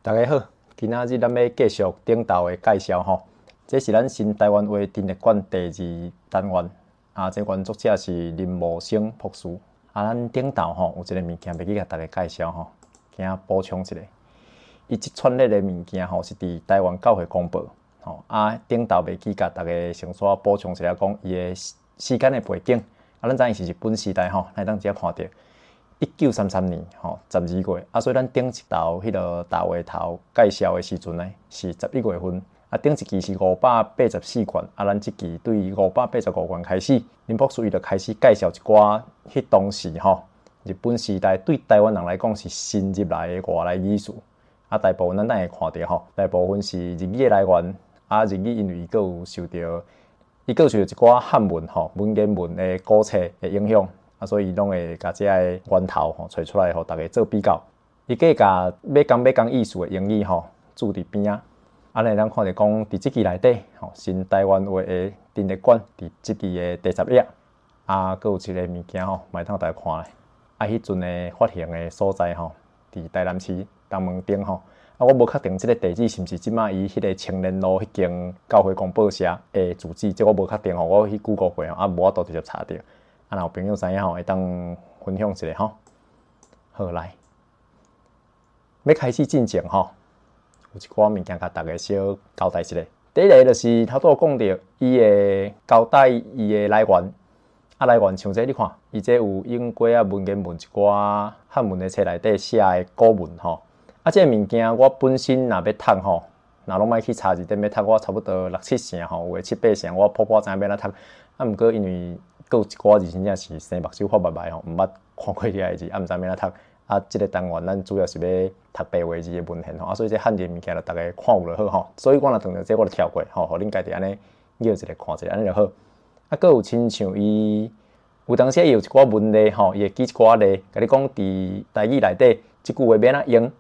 大家好，今仔日咱要继续顶头的介绍吼。这是咱新台湾话陈列馆第2单元。这原作者是林茂生博士。咱顶头吼有一个物件要去甲大家介绍吼，惊补充一下。伊即串列的物件吼是伫台湾教会公报吼。顶头要去甲大家先说补充一下，讲伊的时间的背景。咱知伊是日本时代吼，咱当只看到。1933年12月，所以咱顶一头迄个大话头介绍的时阵呢，是11月份。顶一期是584卷，咱即期对585卷开始，林博士伊就开始介绍一寡迄当时日本时代对台湾人来讲是新入来的外来语词。大部分咱会看到大部分是日语的来源。日语因为伊有受到一寡汉文文言文的古册的影响。所以拢会甲这个源头找出来，互大家做比较。伊计甲要讲意思的英语注伫边啊。咱看着讲，伫即期内底新台湾话的陈列馆伫即期的第10页。佫有一个物件卖通大家看咧。迄阵的发行的所在伫台南市东门町我无确定即个地址是毋是即马伊迄个青年路迄间教会公报社的住址，这我无确定我去 Google 过无法度直接查到。若有朋友知影会当分享一下好来，要开始进前有一寡物件甲大家小交代一下。第一个就是头拄讲到伊的交代伊的来源。来源像这你看，伊这有英国文言文一寡汉文的册内底写的古文这个物件我本身若要读若拢莫去查字典要读，我差不多6-7成有诶7-8成我普知影要怎读。毋过因为有一寡字真正是生目睭发白白毋捌看过遐个字，毋知要怎读。即个单元咱主要是要读白话字的文献所以这汉字物件就大家看有就好所以我若当着这我就跳过互恁家己安尼绕一下看一下安尼就好。佫有亲像伊有当时伊有一寡文例伊会记一寡例，甲你讲伫台语内底即句话要怎用。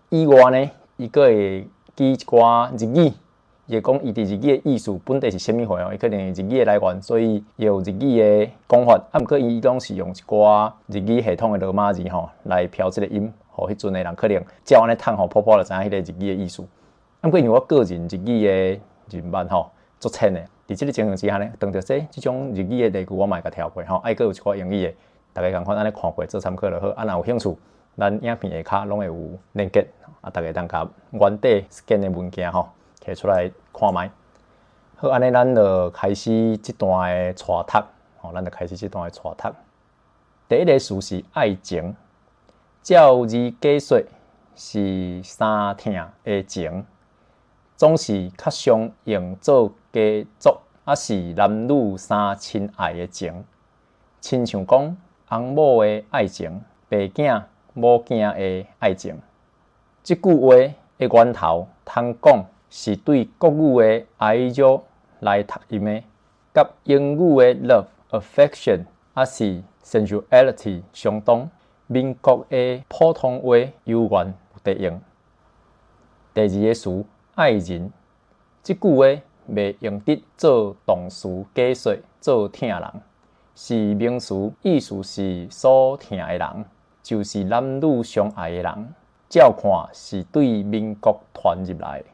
以外呢，伊佫会记一寡日语。伊讲伊伫日语的意思本地是虾米货伊可能日语的来源，所以伊有日语的讲法。毋过伊拢是用一寡日语系统的罗马字来标即个音，互迄阵的人可能照安尼读普就知影迄个日语的意思。毋过因为我个人日语的日文足浅的，伫即个情形之下呢，当着即种日语的例句我嘛会甲跳过佫有一寡英语的，大家共款安尼看过做参考就好。若有兴趣，咱影片下骹拢会有连结，大家当甲原底 scan 的文件摕出来看卖。好，安尼咱就开始这段的带读。咱就开始这段的带读。第一个词是爱情，照字假说是三听的情，总是较常用做家族，是男女三亲爱的情。亲像讲翁某的爱情，爸囝某囝的爱情。这句话的源头通讲是对国语的爱情来读音的，甲英语的 love、affection 是 sensuality 相同。民国的普通话有源有得用。第二个词爱人，这句话袂用得做动词假说做疼人，是名词，意思是所疼的人，就是男女相爱的人。照看是对民国传入来，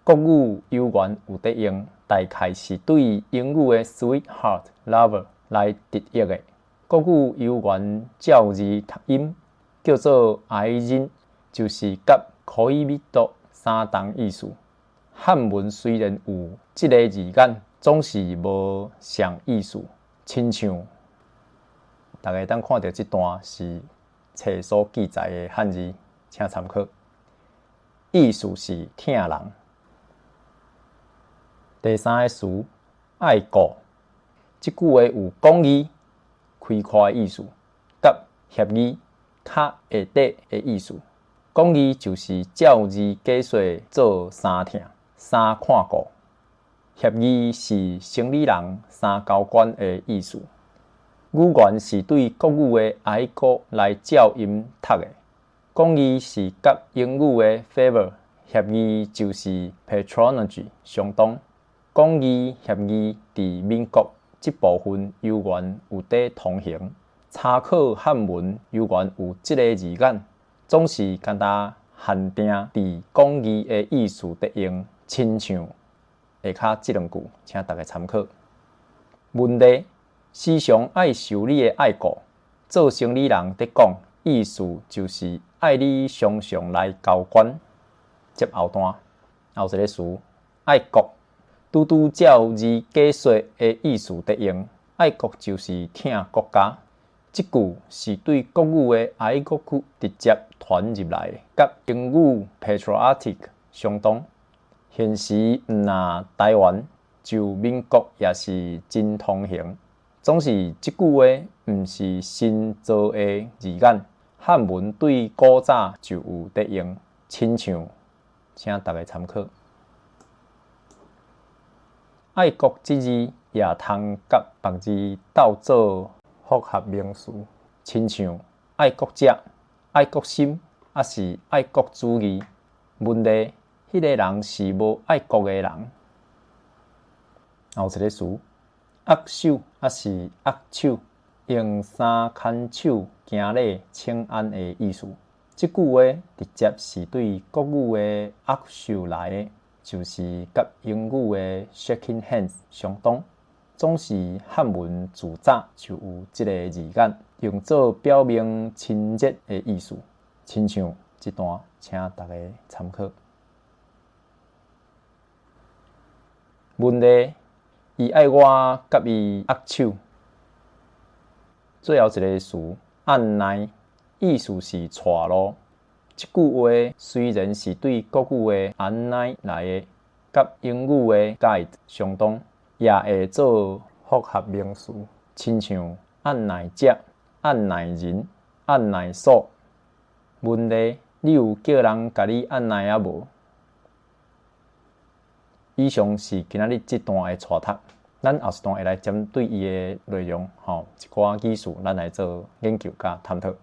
国语有源有得用，大概是对英语的 sweetheart、lover 来直译的。国语有源照字读音叫做爱人，就是甲可以密度相同意思。汉文虽然有这个字眼，总是无相意思。亲像大家当看到这段是册所记载的汉字，请参考。意思是疼人。第三个词爱顾，这句话有广义、开阔的意思，甲狭义、较下底的意思。广义就是照字假说做三疼、三看顾；狭义是生理人三交关的意思。语言是对国语的爱顾来照音读的。广义是甲英语的 favor， 狭义就是 patronage 相同。广义、狭义伫民国这部分有源有得通行。参考汉文有源有这个字眼，总是简单限定伫讲义的意思得用，亲像下骹即两句，请大家参考。问题：时常爱受你的爱顾，做生理人得讲，意思就是爱你常常来交关。接后段，后一个词爱国，拄拄照字解说的意思得用，爱国就是挺国家。这句是对国语的爱国句直接传入来，甲英语 patriotic 相同。现时毋那台湾，就民国也是真通行。总是这句话毋是新造的字眼，汉文对古早就有得用，亲像，请大家参考。爱国这字也通甲别字斗做复合名词，亲像爱国者、爱国心，还是爱国主义。问题：迄个人是无爱国的人。后一个词，握手还是握手，用三牵手行礼请安的意思。这句话直接是对国语的握手来的，就是甲英语的 shaking hands 相同。总是汉文自早就有这个字眼，用作表明亲热的意思。亲像这段，请大家参考。问题：伊爱我甲伊握手。最后一个词按捺，意思是带路。这句话虽然是对国语的按捺来的，甲英语的 guide 相同。也会做复合名词，亲像按捺者、按捺人、按捺所。问题：你有叫人甲你按捺啊无？以上是今仔日这段的带读，咱后一段会来针对伊的内容，一寡语序，咱来做研究甲探讨。